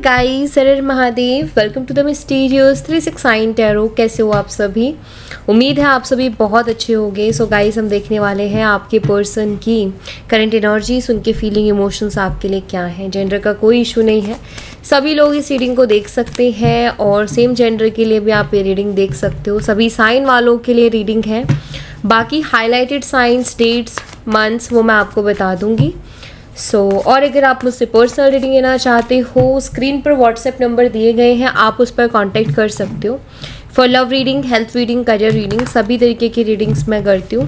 Guys, Har Har Mahadev. Welcome to the mysterious 369 tarot. कैसे हो आप सभी? उम्मीद है आप सभी बहुत अच्छे होंगे। सो गाइस, हम देखने वाले हैं आपके पर्सन की करंट एनर्जीज, उनके फीलिंग इमोशंस आपके लिए क्या हैं। जेंडर का कोई इशू नहीं है, सभी लोग इस रीडिंग को देख सकते हैं और सेम जेंडर के लिए भी आप ये रीडिंग देख सकते हो। सभी साइन वालों के लिए रीडिंग है। बाकी हाईलाइटेड साइंस, डेट्स, मंथ्स वो मैं आपको बता दूंगी। और अगर आप मुझसे पर्सनल रीडिंग लेना चाहते हो, स्क्रीन पर व्हाट्सएप नंबर दिए गए हैं, आप उस पर कांटेक्ट कर सकते हो। For love reading, health reading, career reading, सभी तरीके की रीडिंग्स मैं करती हूँ।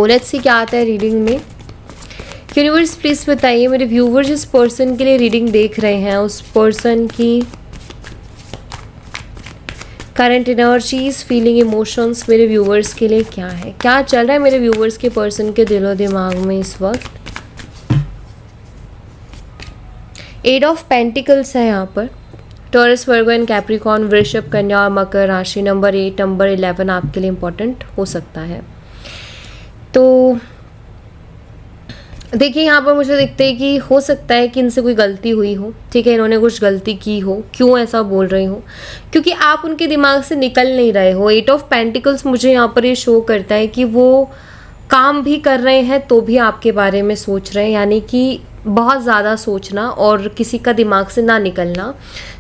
लेट्स सी क्या आता है रीडिंग में। यूनिवर्स प्लीज़ बताइए मेरे व्यूवर्स जिस पर्सन के लिए रीडिंग देख रहे हैं, उस पर्सन की करंट एनर्जीज, फीलिंग, इमोशंस मेरे व्यूवर्स के लिए क्या है, क्या चल रहा है मेरे व्यूवर्स के पर्सन के दिलो दिमाग में इस वक्त। एट ऑफ पेंटिकल्स है यहाँ पर। टॉरस, वर्गो एंड कैप्रिकॉर्न, वृषभ, कन्या और मकर राशि। नंबर 8, नंबर 11 आपके लिए इम्पोर्टेंट हो सकता है। तो देखिए यहाँ पर मुझे दिखता है कि हो सकता है कि इनसे कोई गलती हुई हो, ठीक है, इन्होंने कुछ गलती की हो। क्यों ऐसा बोल रही हो? क्योंकि आप उनके दिमाग से निकल नहीं रहे हो। एट ऑफ पेंटिकल्स मुझे यहाँ पर ये शो करता है कि वो काम भी कर रहे हैं तो भी आपके बारे में सोच रहे हैं, यानी कि बहुत ज़्यादा सोचना और किसी का दिमाग से ना निकलना।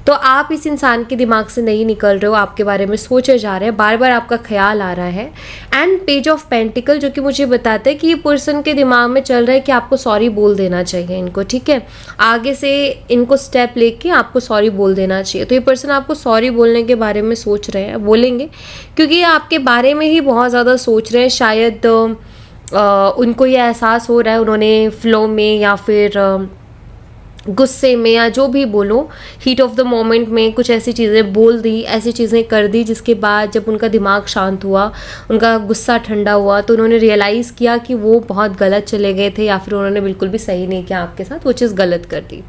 तो आप इस इंसान के दिमाग से नहीं निकल रहे हो, आपके बारे में सोचे जा रहे हैं, बार बार आपका ख्याल आ रहा है। एंड पेज ऑफ पेंटिकल जो कि मुझे बताता है कि ये पर्सन के दिमाग में चल रहा है कि आपको सॉरी बोल देना चाहिए इनको, ठीक है, आगे से इनको स्टेप लेके आपको सॉरी बोल देना चाहिए। तो ये पर्सन आपको सॉरी बोलने के बारे में सोच रहे हैं, बोलेंगे, क्योंकि ये आपके बारे में ही बहुत ज़्यादा सोच रहे हैं। शायद उनको ये एहसास हो रहा है, उन्होंने फ्लो में या फिर गुस्से में या जो भी बोलो, हीट ऑफ द मोमेंट में कुछ ऐसी चीज़ें बोल दी, ऐसी चीज़ें कर दी, जिसके बाद जब उनका दिमाग शांत हुआ, उनका गुस्सा ठंडा हुआ, तो उन्होंने रियलाइज़ किया कि वो बहुत गलत चले गए थे या फिर उन्होंने बिल्कुल भी सही नहीं किया आपके साथ, वो चीज़ गलत कर दी।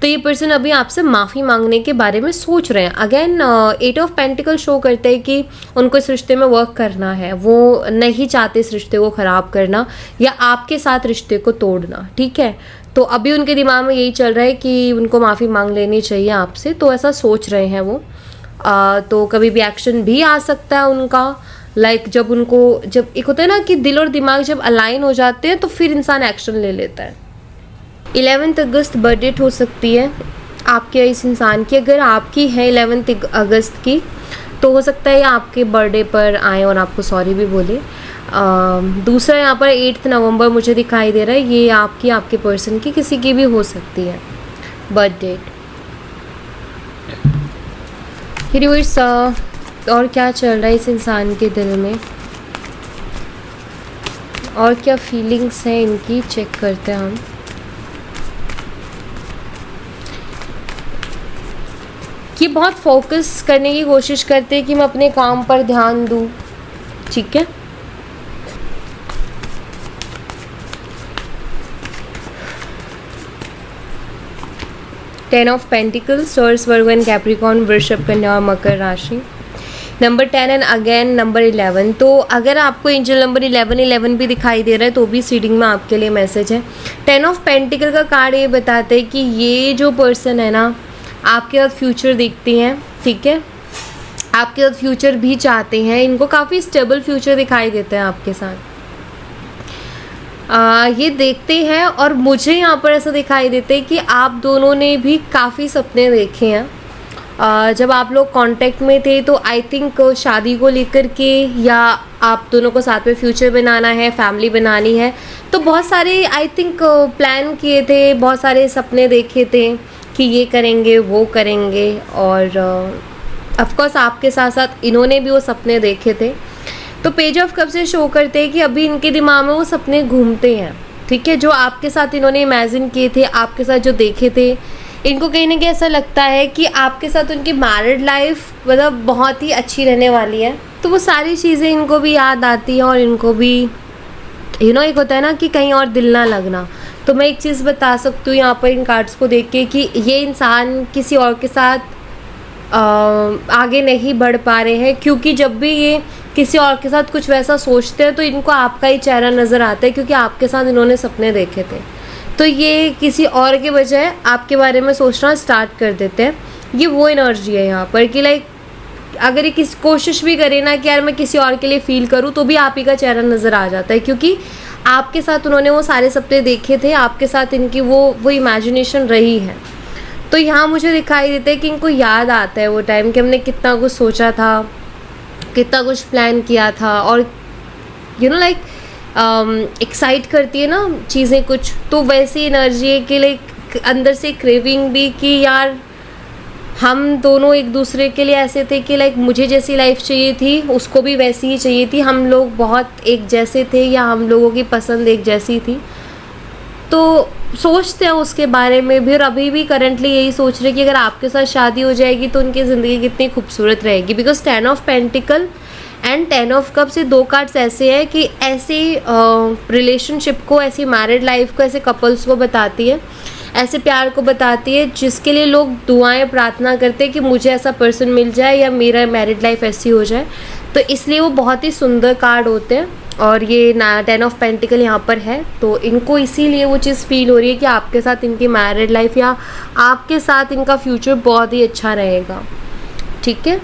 तो ये पर्सन अभी आपसे माफ़ी मांगने के बारे में सोच रहे हैं। Again eight of pentacle show करते हैं कि उनको इस रिश्ते में वर्क करना है, वो नहीं चाहते इस रिश्ते को ख़राब करना या आपके साथ रिश्ते को तोड़ना, ठीक है। तो अभी उनके दिमाग में यही चल रहा है कि उनको माफ़ी मांग लेनी चाहिए आपसे, तो ऐसा सोच रहे हैं वो। तो कभी भी एक्शन भी आ सकता है उनका, जब एक होता है ना कि दिल और दिमाग जब अलाइन हो जाते हैं तो फिर इंसान एक्शन ले लेता है। 11 अगस्त बर्थ डेट हो सकती है आपके इस इंसान की। अगर आपकी है 11 अगस्त की तो हो सकता है आपके बर्थडे पर आए और आपको सॉरी भी बोले। दूसरा यहाँ पर 8 नवंबर मुझे दिखाई दे रहा है, ये आपके पर्सन की किसी की भी हो सकती है बर्थ डेट। यूनिवर्स और क्या चल रहा है इस इंसान के दिल में और क्या फीलिंग्स हैं इनकी, चेक करते हैं हम। ये बहुत फोकस करने की कोशिश करते हैं कि मैं अपने काम पर ध्यान दूँ, ठीक है। Ten of pentacles, taurus, Virgo and Capricorn, वृषभ, कन्या और मकर राशि। Number 10 and again number 11। तो अगर आपको एंजल नंबर 11 भी दिखाई दे रहा है तो भी सीडिंग में आपके लिए मैसेज है। 10 ऑफ पेंटिकल का कार्ड ये बताते हैं कि ये जो पर्सन है ना, आपके साथ फ्यूचर देखते हैं, ठीक है, आपके साथ फ्यूचर भी चाहते हैं, इनको काफ़ी स्टेबल फ्यूचर दिखाई देता है आपके साथ। ये देखते हैं और मुझे यहाँ पर ऐसा दिखाई देता है कि आप दोनों ने भी काफ़ी सपने देखे हैं। जब आप लोग कांटेक्ट में थे तो आई थिंक शादी को लेकर के, या आप दोनों को साथ में फ्यूचर बनाना है, फैमिली बनानी है, तो बहुत सारे आई थिंक प्लान किए थे, बहुत सारे सपने देखे थे कि ये करेंगे वो करेंगे। और ऑफकोर्स आपके साथ साथ इन्होंने भी वो सपने देखे थे। तो पेज ऑफ कप से शो करते हैं कि अभी इनके दिमाग में वो सपने घूमते हैं, ठीक है, जो आपके साथ इन्होंने इमेजिन किए थे, आपके साथ जो देखे थे। इनको कहीं ना कहीं ऐसा लगता है कि आपके साथ उनकी मैरिड लाइफ मतलब बहुत ही अच्छी रहने वाली है। तो वो सारी चीज़ें इनको भी याद आती हैं और इनको भी एक होता है ना कि कहीं और दिल ना लगना। तो मैं एक चीज़ बता सकती हूँ यहाँ पर इन कार्ड्स को देख के कि ये इंसान किसी और के साथ आगे नहीं बढ़ पा रहे हैं, क्योंकि जब भी ये किसी और के साथ कुछ वैसा सोचते हैं तो इनको आपका ही चेहरा नज़र आता है, क्योंकि आपके साथ इन्होंने सपने देखे थे। तो ये किसी और के बजाय आपके बारे में सोचना स्टार्ट कर देते हैं। ये वो एनर्जी है यहाँ पर कि लाइक अगर ये किस कोशिश भी करे ना कि यार मैं किसी और के लिए फ़ील करूँ, तो भी आप ही का चेहरा नज़र आ जाता है, क्योंकि आपके साथ उन्होंने वो सारे सपने देखे थे, आपके साथ इनकी वो इमेजिनेशन रही है। तो यहाँ मुझे दिखाई देता है कि इनको याद आता है वो टाइम कि हमने कितना कुछ सोचा था, कितना कुछ प्लान किया था, और यू नो लाइक एक्साइट करती है ना चीज़ें कुछ, तो वैसी एनर्जी है कि लाइक अंदर से क्रेविंग भी कि यार हम दोनों एक दूसरे के लिए ऐसे थे कि लाइक मुझे जैसी लाइफ चाहिए थी उसको भी वैसी ही चाहिए थी, हम लोग बहुत एक जैसे थे या हम लोगों की पसंद एक जैसी थी। तो सोचते हैं उसके बारे में भी, और अभी भी करंटली यही सोच रहे कि अगर आपके साथ शादी हो जाएगी तो उनकी ज़िंदगी कितनी खूबसूरत रहेगी। Because 10 of pentacle and 10 of cups, ये 2 कार्ड्स ऐसे हैं कि ऐसी रिलेशनशिप को, ऐसी मैरिड लाइफ को, ऐसे कपल्स को बताती है, ऐसे प्यार को बताती है जिसके लिए लोग दुआएं प्रार्थना करते हैं कि मुझे ऐसा पर्सन मिल जाए या मेरा मैरिड लाइफ ऐसी हो जाए। तो इसलिए वो बहुत ही सुंदर कार्ड होते हैं, और ये 10 ऑफ पेंटिकल यहाँ पर है। तो इनको इसीलिए वो चीज़ फील हो रही है कि आपके साथ इनकी मैरिड लाइफ या आपके साथ इनका फ्यूचर बहुत ही अच्छा रहेगा। ठीक है,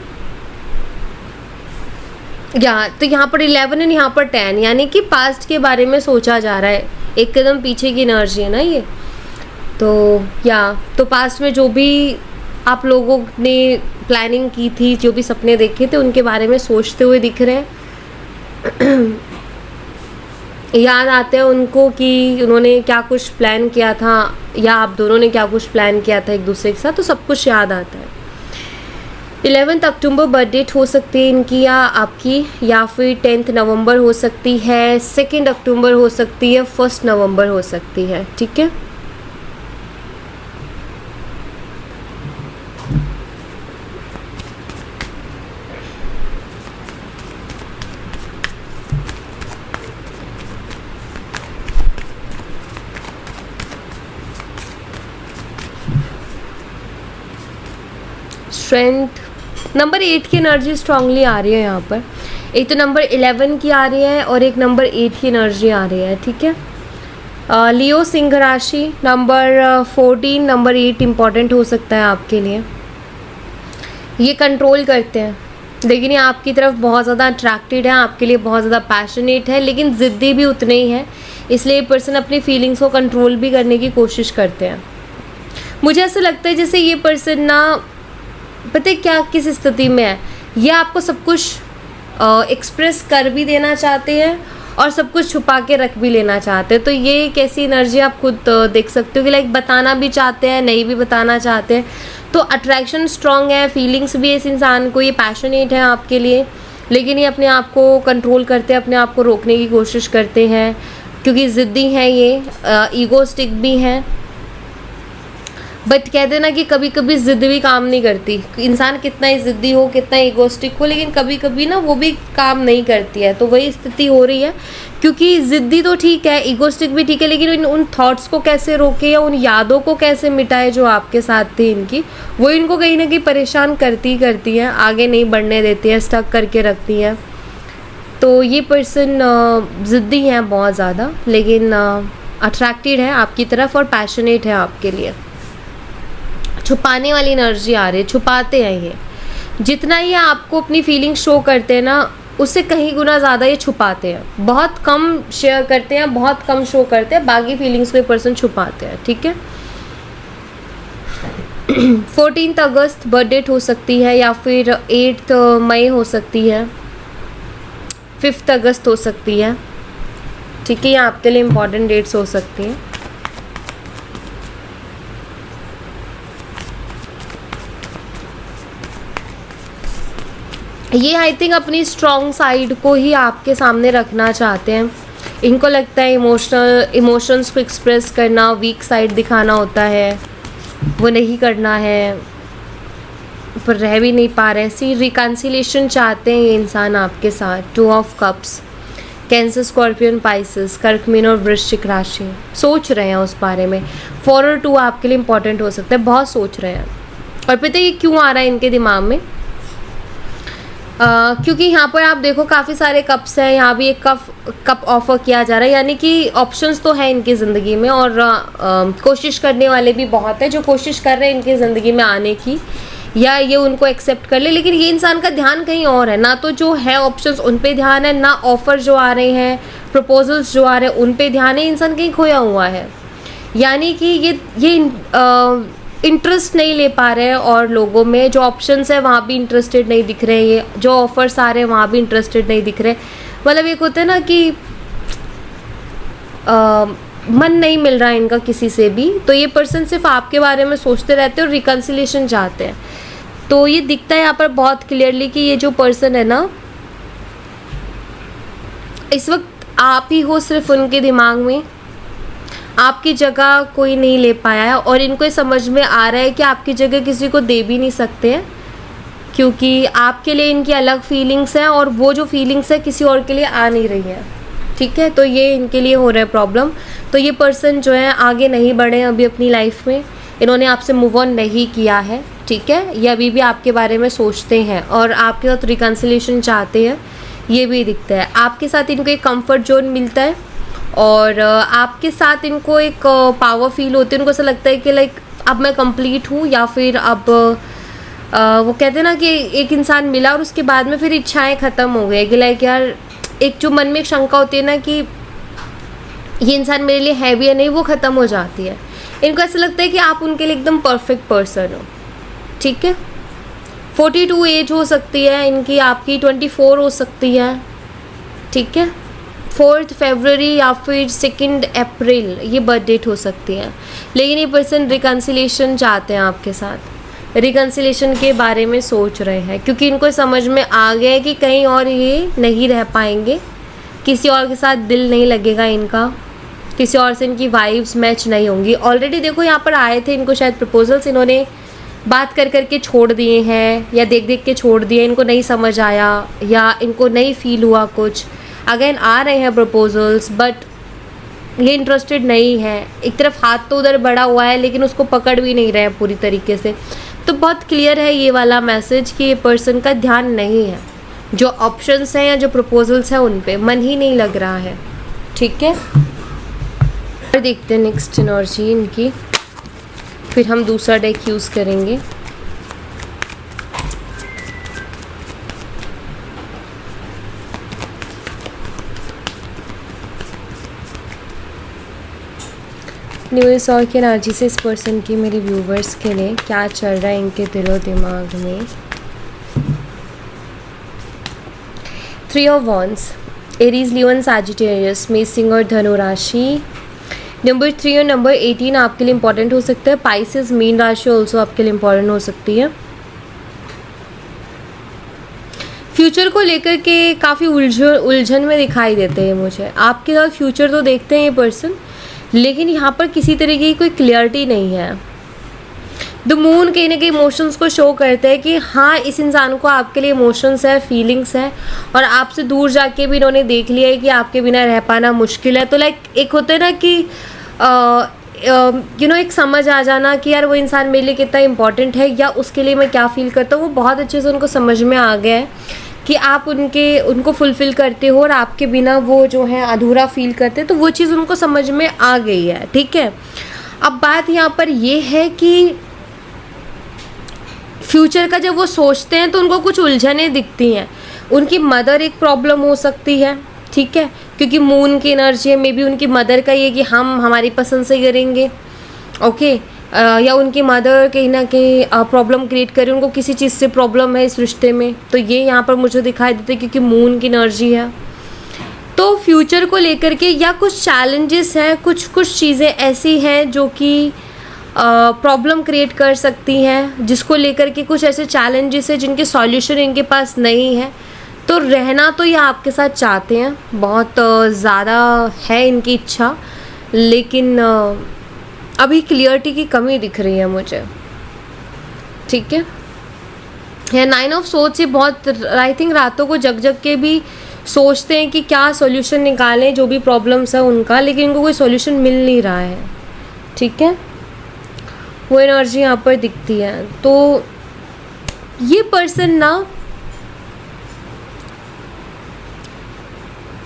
तो यहाँ पर 11 एंड यहाँ पर 10, यानी कि पास्ट के बारे में सोचा जा रहा है, एक कदम पीछे की एनर्जी है ना ये। तो पास्ट में जो भी आप लोगों ने प्लानिंग की थी, जो भी सपने देखे थे, उनके बारे में सोचते हुए दिख रहे हैं। याद आते हैं उनको कि उन्होंने क्या कुछ प्लान किया था, या आप दोनों ने क्या कुछ प्लान किया था एक दूसरे के साथ, तो सब कुछ याद आता है। 11 अक्टूबर बर्थ डेट हो सकती है इनकी या आपकी, या फिर 10 नवंबर हो सकती है, 2 अक्टूबर हो सकती है, 1 नवंबर हो सकती है। ठीक है, स्ट्रेंथ नंबर 8 की एनर्जी स्ट्रांगली आ रही है यहाँ पर। एक तो नंबर 11 की आ रही है और एक नंबर 8 की एनर्जी आ रही है। ठीक है, लियो सिंह राशि, नंबर 14, नंबर 8 इम्पॉर्टेंट हो सकता है आपके लिए। ये कंट्रोल करते हैं, लेकिन ये आपकी तरफ बहुत ज़्यादा अट्रैक्टेड है, आपके लिए बहुत ज़्यादा पैशनेट है, लेकिन ज़िद्दी भी उतने ही है। इसलिए ये पर्सन अपनी फीलिंग्स को कंट्रोल भी करने की कोशिश करते हैं। मुझे ऐसा लगता है जैसे ये पर्सन ना, पता है क्या, किस स्थिति में है, ये आपको सब कुछ एक्सप्रेस कर भी देना चाहते हैं और सब कुछ छुपा के रख भी लेना चाहते हैं। तो ये कैसी एनर्जी आप खुद देख सकते हो कि लाइक बताना भी चाहते हैं, नहीं भी बताना चाहते हैं। तो अट्रैक्शन स्ट्रॉन्ग है, फीलिंग्स भी इस इंसान को, ये पैशनेट है आपके लिए, लेकिन ये अपने आप को कंट्रोल करते हैं, अपने आप को रोकने की कोशिश करते हैं, क्योंकि ज़िद्दी हैं ये, ईगोस्टिक भी हैं। बट कहते हैं ना कि कभी कभी ज़िद भी काम नहीं करती, इंसान कितना ही ज़िद्दी हो, कितना ईगोस्टिक हो, लेकिन कभी कभी ना वो भी काम नहीं करती है। तो वही स्थिति हो रही है, क्योंकि ज़िद्दी तो ठीक है, ईगोस्टिक भी ठीक है, लेकिन उन थॉट्स को कैसे रोके या उन यादों को कैसे मिटाए जो आपके साथ थी इनकी, वो इनको कहीं ना कहीं परेशान करती हैं, आगे नहीं बढ़ने देती हैं, स्टक करके रखती हैं। तो ये पर्सन ज़िद्दी हैं बहुत ज़्यादा, लेकिन अट्रैक्टेड है आपकी तरफ और पैशनेट है आपके लिए। छुपाने वाली एनर्जी आ रही है, छुपाते हैं ये, जितना ये आपको अपनी फीलिंग शो करते हैं ना, उससे कहीं गुना ज़्यादा ये छुपाते हैं। बहुत कम शेयर करते हैं, बहुत कम शो करते हैं, बाकी फीलिंग्स को ये पर्सन छुपाते हैं। ठीक है, 14 अगस्त बर्थ डेट हो सकती है, या फिर 8 मई हो सकती है, 5 अगस्त हो सकती है। ठीक है, ये आपके लिए इम्पॉर्टेंट डेट्स हो सकती हैं। ये आई थिंक अपनी स्ट्रॉन्ग साइड को ही आपके सामने रखना चाहते हैं। इनको लगता है इमोशंस को एक्सप्रेस करना, वीक साइड दिखाना होता है, वो नहीं करना है, पर रह भी नहीं पा रहे। सी रिकन्सिलेशन चाहते हैं ये इंसान आपके साथ। 2 of cups, cancer, scorpion, Pisces, कर्क, मीन और वृश्चिक राशि, सोच रहे हैं उस बारे में। 4 और 2 आपके लिए इंपॉर्टेंट हो सकता है, बहुत सोच रहे हैं। और पता है ये क्यों आ रहा है इनके दिमाग में, क्योंकि यहाँ पर आप देखो काफ़ी सारे कप्स हैं, यहाँ भी एक कप ऑफर किया जा रहा है, यानी कि ऑप्शंस तो है इनकी ज़िंदगी में, और कोशिश करने वाले भी बहुत हैं जो कोशिश कर रहे हैं इनकी ज़िंदगी में आने की, या ये उनको एक्सेप्ट कर ले। लेकिन ये इंसान का ध्यान कहीं और है, ना तो जो है ऑप्शंस उन पे ध्यान है, ना ऑफ़र जो आ रहे हैं, प्रपोजल्स जो आ रहे हैं उन पे ध्यान है। इंसान कहीं खोया हुआ है, यानी कि ये इंटरेस्ट नहीं ले पा रहे हैं, और लोगों में जो ऑप्शंस है वहाँ भी इंटरेस्टेड नहीं दिख रहे हैं, ये जो ऑफर्स आ रहे हैं वहाँ भी इंटरेस्टेड नहीं दिख रहे। मतलब एक होता है ना कि मन नहीं मिल रहा है इनका किसी से भी, तो ये पर्सन सिर्फ आपके बारे में सोचते रहते हैं और रिकन्सिलेशन चाहते हैं। तो ये दिखता है यहाँ पर बहुत क्लियरली कि ये जो पर्सन है ना, इस वक्त आप ही हो सिर्फ उनके दिमाग में, आपकी जगह कोई नहीं ले पाया है, और इनको ये समझ में आ रहा है कि आपकी जगह किसी को दे भी नहीं सकते हैं, क्योंकि आपके लिए इनकी अलग फीलिंग्स हैं और वो जो फीलिंग्स है किसी और के लिए आ नहीं रही है। ठीक है, तो ये इनके लिए हो रहा है प्रॉब्लम। तो ये पर्सन जो है आगे नहीं बढ़े अभी अपनी लाइफ में, इन्होंने आपसे मूव ऑन नहीं किया है। ठीक है, ये अभी भी आपके बारे में सोचते हैं और आपके साथ रिकन्सिलेशन चाहते हैं, ये भी दिखता है। आपके साथ इनको एक कंफर्ट जोन मिलता है, और आपके साथ इनको एक पावर फील होती है। उनको ऐसा लगता है कि लाइक अब मैं कंप्लीट हूँ, या फिर अब वो कहते हैं ना कि एक इंसान मिला और उसके बाद में फिर इच्छाएं ख़त्म हो गई, कि लाइक यार एक जो मन में एक शंका होती है ना कि ये इंसान मेरे लिए है भी या नहीं, वो ख़त्म हो जाती है। इनको ऐसा लगता है कि आप उनके लिए एकदम परफेक्ट पर्सन हो। ठीक है, 42 एज हो सकती है इनकी, आपकी 24 हो सकती है। ठीक है, 4 फरवरी या फिर 2 अप्रैल ये बर्थ डेट हो सकती है। लेकिन ये पर्सन रिकन्सिलेशन चाहते हैं आपके साथ, रिकन्सिलेशन के बारे में सोच रहे हैं, क्योंकि इनको समझ में आ गया है कि कहीं और ये नहीं रह पाएंगे, किसी और के साथ दिल नहीं लगेगा इनका, किसी और से इनकी वाइब्स मैच नहीं होंगी। ऑलरेडी देखो यहाँ पर आए थे, इनको शायद प्रपोजल्स इन्होंने बात कर करके छोड़ दिए हैं, या देख देख के छोड़ दिए, इनको नहीं समझ आया या इनको नहीं फील हुआ कुछ। अगेन आ रहे हैं प्रपोजल्स, बट ये इंटरेस्टेड नहीं है। एक तरफ हाथ तो उधर बढ़ा हुआ है, लेकिन उसको पकड़ भी नहीं रहे हैं पूरी तरीके से। तो बहुत क्लियर है ये वाला मैसेज कि ये पर्सन का ध्यान नहीं है, जो ऑप्शंस हैं या जो प्रपोजल्स हैं उन पे मन ही नहीं लग रहा है। ठीक है, और देखते हैं नेक्स्ट एनर्जी इनकी, फिर हम दूसरा डेक यूज़ करेंगे। न्यूज़ और की एनर्जी से इस पर्सन की मेरे व्यूवर्स के लिए क्या चल रहा है इनके दिलो दिमाग में। 3 of wands, Aries, Leo, Sagittarius, मेषिंग और धनु राशि। नंबर 3 और नंबर 18 आपके लिए इंपॉर्टेंट हो सकता है। पाइसेस, मीन राशि ऑल्सो आपके लिए इंपॉर्टेंट हो सकती है। फ्यूचर को लेकर के काफ़ी उलझन में दिखाई देते हैं मुझे। आपके साथ फ्यूचर तो देखते हैं ये पर्सन, लेकिन यहाँ पर किसी तरह की कोई क्लियरिटी नहीं है। द मून कहीं ना कहीं इमोशंस को शो करता है कि हाँ, इस इंसान को आपके लिए इमोशंस है, फीलिंग्स है, और आपसे दूर जाके भी इन्होंने देख लिया है कि आपके बिना रह पाना मुश्किल है। तो लाइक एक होता है ना कि एक समझ आ जाना कि यार वो इंसान मेरे लिए कितना इंपॉर्टेंट है, या उसके लिए मैं क्या फ़ील करता हूँ, वो बहुत अच्छे से उनको समझ में आ गया है कि आप उनको फुलफ़िल करते हो और आपके बिना वो जो है अधूरा फील करते हैं। तो वो चीज़ उनको समझ में आ गई है। ठीक है, अब बात यहाँ पर ये है कि फ्यूचर का जब वो सोचते हैं तो उनको कुछ उलझनें दिखती हैं। उनकी मदर एक प्रॉब्लम हो सकती है। ठीक है, क्योंकि मून की एनर्जी है, मे बी उनकी मदर का ये कि हम हमारी पसंद से करेंगे। ओके, या उनकी मदर कहीं ना कहीं प्रॉब्लम क्रिएट करे, उनको किसी चीज़ से प्रॉब्लम है इस रिश्ते में। तो ये यहाँ पर मुझे दिखाई देता है क्योंकि मून की एनर्जी है। तो फ्यूचर को लेकर के या कुछ चैलेंजेस हैं, कुछ चीज़ें ऐसी हैं जो कि प्रॉब्लम क्रिएट कर सकती हैं, जिसको लेकर के कुछ ऐसे चैलेंजेस हैं जिनके सॉल्यूशन इनके पास नहीं है। तो रहना तो ये आपके साथ चाहते हैं, बहुत ज़्यादा है इनकी इच्छा, लेकिन अभी क्लियरिटी की कमी दिख रही है मुझे। ठीक है, 9 ऑफ सोर्ड्स, ये बहुत आई थिंक रातों को जग जग के भी सोचते हैं कि क्या सॉल्यूशन निकालें जो भी प्रॉब्लम्स है उनका, लेकिन इनको कोई सॉल्यूशन मिल नहीं रहा है। ठीक है, वो एनर्जी यहाँ पर दिखती है। तो ये पर्सन ना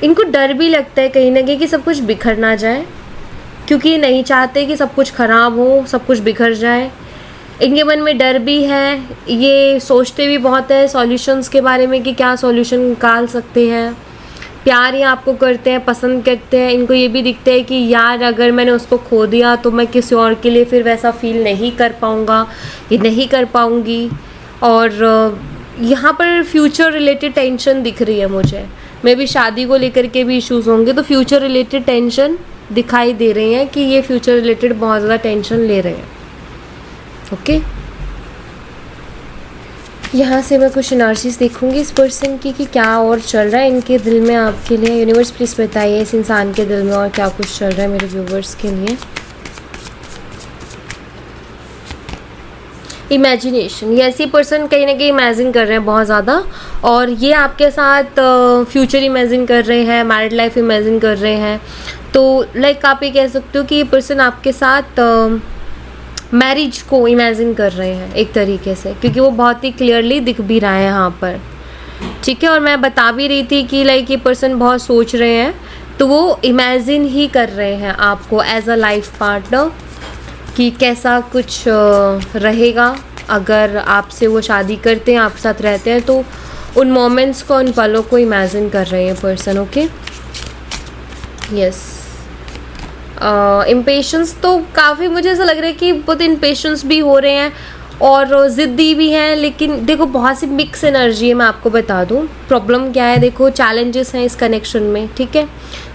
इनको डर भी लगता है कहीं ना कहीं कि सब कुछ बिखर ना जाए, क्योंकि ये नहीं चाहते कि सब कुछ ख़राब हो, सब कुछ बिखर जाए। इनके मन में डर भी है, ये सोचते भी बहुत है सॉल्यूशंस के बारे में कि क्या सॉल्यूशन निकाल सकते हैं। प्यार ही आपको करते हैं, पसंद करते हैं। इनको ये भी दिखता है कि यार अगर मैंने उसको खो दिया तो मैं किसी और के लिए फिर वैसा फील नहीं कर पाऊँगा, ये नहीं कर पाऊँगी। और यहाँ पर फ्यूचर रिलेटेड टेंशन दिख रही है मुझे। मे भी शादी को लेकर के भी इश्यूज़ होंगे, तो फ्यूचर रिलेटेड टेंशन दिखाई दे रही हैं कि ये फ्यूचर रिलेटेड बहुत ज़्यादा टेंशन ले रहे हैं। ओके, यहाँ से मैं कुछ एनर्जीज देखूंगी इस पर्सन की कि क्या और चल रहा है इनके दिल में आपके लिए। यूनिवर्स प्लीज़ बताइए इस इंसान के दिल में और क्या कुछ चल रहा है मेरे व्यूवर्स के लिए। इमेजिनेशन, ये ऐसी पर्सन कहीं ना कहीं इमेजिन कर रहे हैं बहुत ज़्यादा, और ये आपके साथ फ्यूचर इमेजिन कर रहे हैं, मैरिड लाइफ इमेजिन कर रहे हैं। तो लाइक आप ये कह सकते हो कि ये पर्सन आपके साथ मैरिज को इमेजिन कर रहे हैं एक तरीके से, क्योंकि वो बहुत ही क्लियरली दिख भी रहा है यहाँ पर। ठीक है, और मैं बता भी रही थी कि लाइक ये पर्सन बहुत सोच रहे हैं, तो वो इमेजिन ही कर रहे हैं आपको एज अ लाइफ पार्टनर कि कैसा कुछ रहेगा अगर आपसे वो शादी करते हैं, आपके साथ रहते हैं। तो उन मोमेंट्स को, उन पलों को इमेजिन कर रहे हैं पर्सन। Okay, yes. इम्पेशंस तो काफ़ी मुझे ऐसा लग रहा है कि बहुत इम्पेशंस भी हो रहे हैं और ज़िद्दी भी हैं, लेकिन देखो बहुत सी मिक्स एनर्जी है। मैं आपको बता दूं प्रॉब्लम क्या है। देखो चैलेंजेस हैं इस कनेक्शन में, ठीक है,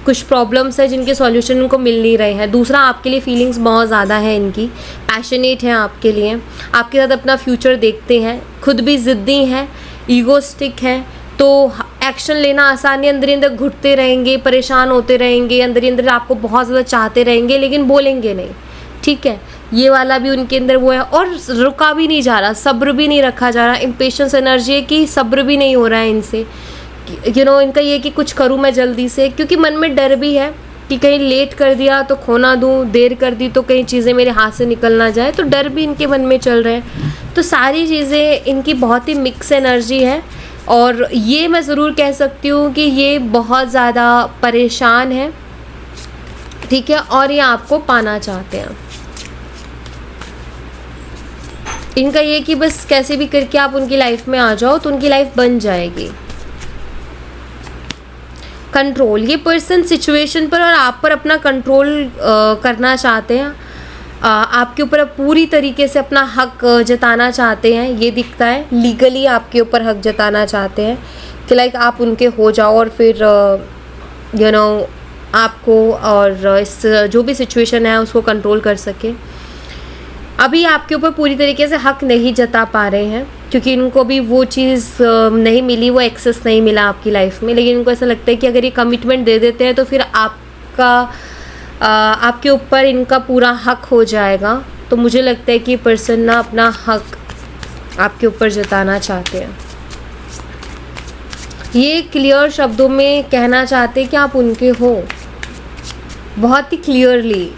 कुछ प्रॉब्लम्स हैं जिनके सॉल्यूशन उनको मिल नहीं रहे हैं। दूसरा, आपके लिए फीलिंग्स बहुत ज़्यादा है इनकी, पैशनेट हैं आपके लिए, आपके साथ अपना फ्यूचर देखते हैं, खुद भी ज़िद्दी हैं, ईगोस्टिक हैं। तो एक्शन लेना आसान नहीं, अंदर ही अंदर घुटते रहेंगे, परेशान होते रहेंगे, अंदर ही अंदर आपको बहुत ज़्यादा चाहते रहेंगे लेकिन बोलेंगे नहीं। ठीक है, ये वाला भी उनके अंदर वो है, और रुका भी नहीं जा रहा, सब्र भी नहीं रखा जा रहा। इम्पेशंस एनर्जी है कि सब्र भी नहीं हो रहा है इनसे। इनका ये कि कुछ करूँ मैं जल्दी से, क्योंकि मन में डर भी है कि कहीं लेट कर दिया तो खोना दूँ, देर कर दी तो कहीं चीज़ें मेरे हाथ से निकल ना जाए, तो डर भी इनके मन में चल रहे हैं। तो सारी चीज़ें इनकी बहुत ही मिक्स एनर्जी है, और ये मैं ज़रूर कह सकती हूँ कि ये बहुत ज़्यादा परेशान है। ठीक है, और ये आपको पाना चाहते हैं। इनका ये कि बस कैसे भी करके आप उनकी लाइफ में आ जाओ तो उनकी लाइफ बन जाएगी। कंट्रोल, ये पर्सन सिचुएशन पर और आप पर अपना कंट्रोल करना चाहते हैं, आपके ऊपर पूरी तरीके से अपना हक जताना चाहते हैं। ये दिखता है लीगली आपके ऊपर हक जताना चाहते हैं कि लाइक आप उनके हो जाओ, और फिर आपको और इस जो भी सिचुएशन है उसको कंट्रोल कर सके। अभी आपके ऊपर पूरी तरीके से हक नहीं जता पा रहे हैं, क्योंकि इनको भी वो चीज़ नहीं मिली, वो एक्सेस नहीं मिला आपकी लाइफ में। लेकिन इनको ऐसा लगता है कि अगर ये कमिटमेंट दे देते हैं तो फिर आपके ऊपर इनका पूरा हक हो जाएगा। तो मुझे लगता है कि पर्सन ना अपना हक आपके ऊपर जताना चाहते हैं। ये क्लियर शब्दों में कहना चाहते हैं कि आप उनके हो, बहुत ही क्लियरली,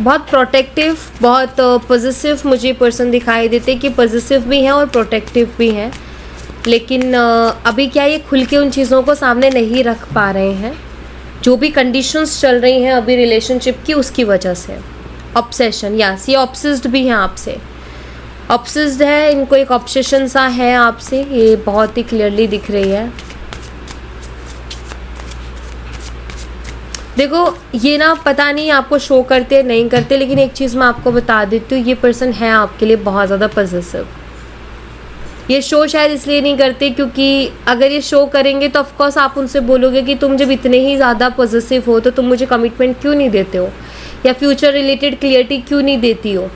बहुत प्रोटेक्टिव, बहुत पॉजिटिव मुझे पर्सन दिखाई देते कि पॉजिटिव भी हैं और प्रोटेक्टिव भी हैं। लेकिन अभी क्या ये खुल के उन चीज़ों को सामने नहीं रख पा रहे हैं, जो भी कंडीशंस चल रही हैं अभी रिलेशनशिप की, उसकी वजह से। ऑब्सेशन, यस, ये ऑब्सेस्ड भी हैं आपसे, ऑब्सेस्ड है, इनको एक ऑब्सेशन सा है आपसे, ये बहुत ही क्लियरली दिख रही है। देखो ये ना पता नहीं आपको शो करते नहीं करते, लेकिन एक चीज़ मैं आपको बता देती हूँ, ये पर्सन है आपके लिए बहुत ज़्यादा पॉजिटिव। ये शो शायद इसलिए नहीं करते क्योंकि अगर ये शो करेंगे तो ऑफकोर्स आप उनसे बोलोगे कि तुम जब इतने ही ज़्यादा पॉजिटिव हो तो तुम मुझे कमिटमेंट क्यों नहीं देते हो, या फ्यूचर रिलेटेड क्लियरिटी क्यों नहीं देती हो,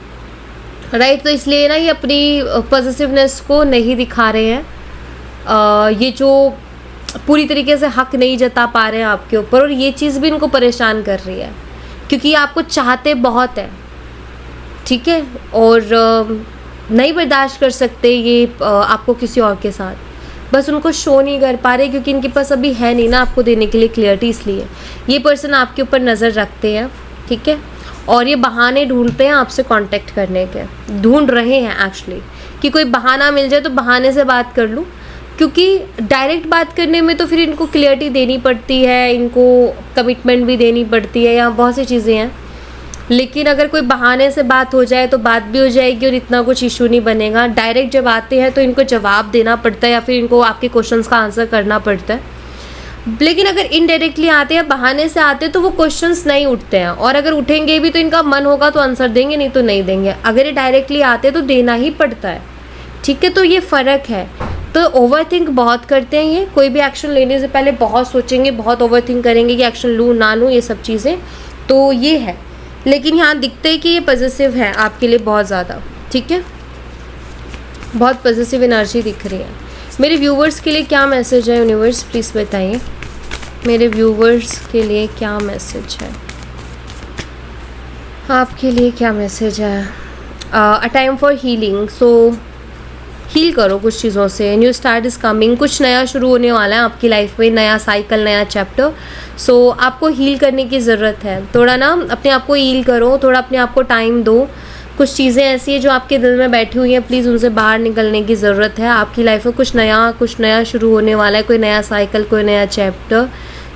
राइट। तो इसलिए ना ये अपनी पॉजिटिवनेस को नहीं दिखा रहे हैं, ये जो पूरी तरीके से हक नहीं जता पा रहे हैं आपके ऊपर, और ये चीज़ भी इनको परेशान कर रही है क्योंकि ये आपको चाहते बहुत है, ठीक है, और नहीं बर्दाश्त कर सकते ये आपको किसी और के साथ, बस उनको शो नहीं कर पा रहे क्योंकि इनके पास अभी है नहीं ना आपको देने के लिए क्लियरिटी। इसलिए ये पर्सन आपके ऊपर नज़र रखते हैं, ठीक है, और ये बहाने ढूंढते हैं आपसे कांटेक्ट करने के, ढूंढ रहे हैं एक्चुअली कि कोई बहाना मिल जाए तो बहाने से बात कर लूँ, क्योंकि डायरेक्ट बात करने में तो फिर इनको क्लियरिटी देनी पड़ती है, इनको कमिटमेंट भी देनी पड़ती है, या बहुत सी चीज़ें हैं। लेकिन अगर कोई बहाने से बात हो जाए तो बात भी हो जाएगी और इतना कुछ इशू नहीं बनेगा। डायरेक्ट जब आते हैं तो इनको जवाब देना पड़ता है या फिर इनको आपके क्वेश्चंस का आंसर करना पड़ता है। लेकिन अगर इनडायरेक्टली आते हैं, बहाने से आते हैं, तो वो क्वेश्चंस नहीं उठते हैं, और अगर उठेंगे भी तो इनका मन होगा तो आंसर देंगे, नहीं तो नहीं देंगे। अगर ये डायरेक्टली आते हैं तो देना ही पड़ता है, ठीक है। तो ये फ़र्क है। तो ओवर थिंक बहुत करते हैं ये, कोई भी एक्शन लेने से पहले बहुत सोचेंगे, बहुत ओवर थिंक करेंगे कि एक्शन लूँ ना लूँ, ये सब चीज़ें। तो ये है। लेकिन यहाँ दिखता है कि ये पॉजिटिव है आपके लिए बहुत ज़्यादा, ठीक है। बहुत पॉजिटिव एनर्जी दिख रही है। मेरे व्यूवर्स के लिए क्या मैसेज है यूनिवर्स, प्लीज़ बताइए। मेरे व्यूवर्स के लिए क्या मैसेज है, आपके लिए क्या मैसेज है। A time for healing. So heal करो कुछ चीज़ों से। New start is coming. कुछ नया शुरू होने वाला है आपकी लाइफ में, नया साइकिल, नया चैप्टर। सो आपको हील करने की ज़रूरत है। थोड़ा ना अपने आप को हील करो, थोड़ा अपने आप को टाइम दो। कुछ चीज़ें ऐसी हैं जो आपके दिल में बैठी हुई हैं, प्लीज़ उनसे बाहर निकलने की ज़रूरत है। आपकी लाइफ में कुछ नया शुरू होने वाला है, कोई नया साइकिल, कोई नया चैप्टर,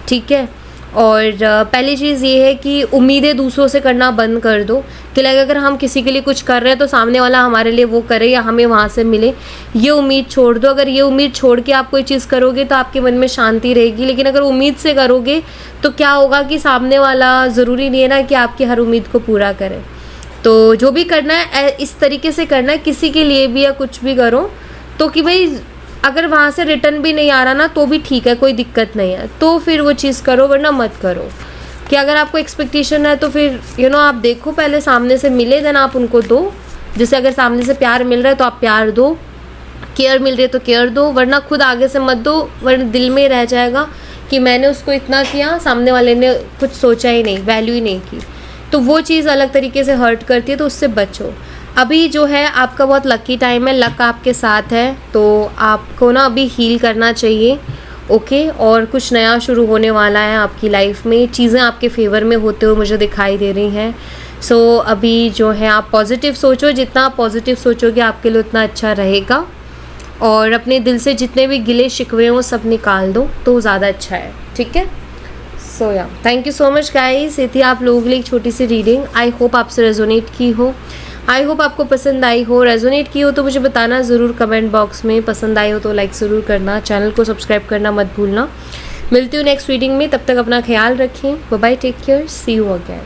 ठीक है। और पहली चीज़ ये है कि उम्मीदें दूसरों से करना बंद कर दो कि लाइक अगर हम किसी के लिए कुछ कर रहे हैं तो सामने वाला हमारे लिए वो करे या हमें वहाँ से मिले, ये उम्मीद छोड़ दो। अगर ये उम्मीद छोड़ के आप कोई चीज़ करोगे तो आपके मन में शांति रहेगी। लेकिन अगर उम्मीद से करोगे तो क्या होगा कि सामने वाला ज़रूरी नहीं है ना कि आपकी हर उम्मीद को पूरा करे। तो जो भी करना है इस तरीके से करना है, किसी के लिए भी या कुछ भी करो तो कि भाई अगर वहाँ से रिटर्न भी नहीं आ रहा ना तो भी ठीक है, कोई दिक्कत नहीं है, तो फिर वो चीज़ करो, वरना मत करो। कि अगर आपको एक्सपेक्टेशन है तो फिर आप देखो पहले सामने से मिले, देन आप उनको दो। जैसे अगर सामने से प्यार मिल रहा है तो आप प्यार दो, केयर मिल रही है तो केयर दो, वरना खुद आगे से मत दो, वरना दिल में रह जाएगा कि मैंने उसको इतना किया, सामने वाले ने कुछ सोचा ही नहीं, वैल्यू ही नहीं की। तो वो चीज़ अलग तरीके से हर्ट करती है, तो उससे बचो। अभी जो है आपका बहुत लकी टाइम है, लक आपके साथ है, तो आपको ना अभी हील करना चाहिए, ओके। और कुछ नया शुरू होने वाला है आपकी लाइफ में, चीज़ें आपके फेवर में होते हुए मुझे दिखाई दे रही हैं। सो अभी जो है आप पॉजिटिव सोचो, जितना आप पॉजिटिव सोचोगे आपके लिए उतना अच्छा रहेगा। और अपने दिल से जितने भी गिले शिकवे हैं वो सब निकाल दो तो ज़्यादा अच्छा है, ठीक है। सो या thank you so much guys. ये थी आप लोगों के लिए एक छोटी सी रीडिंग। आई होप आपसे रेजोनेट की हो, आई होप आपको पसंद आई हो। रेजोनेट की हो तो मुझे बताना ज़रूर कमेंट बॉक्स में। पसंद आई हो तो लाइक ज़रूर करना, चैनल को सब्सक्राइब करना मत भूलना। मिलती हूँ नेक्स्ट रीडिंग में, तब तक अपना ख्याल रखें। Bye bye, take care, see you again.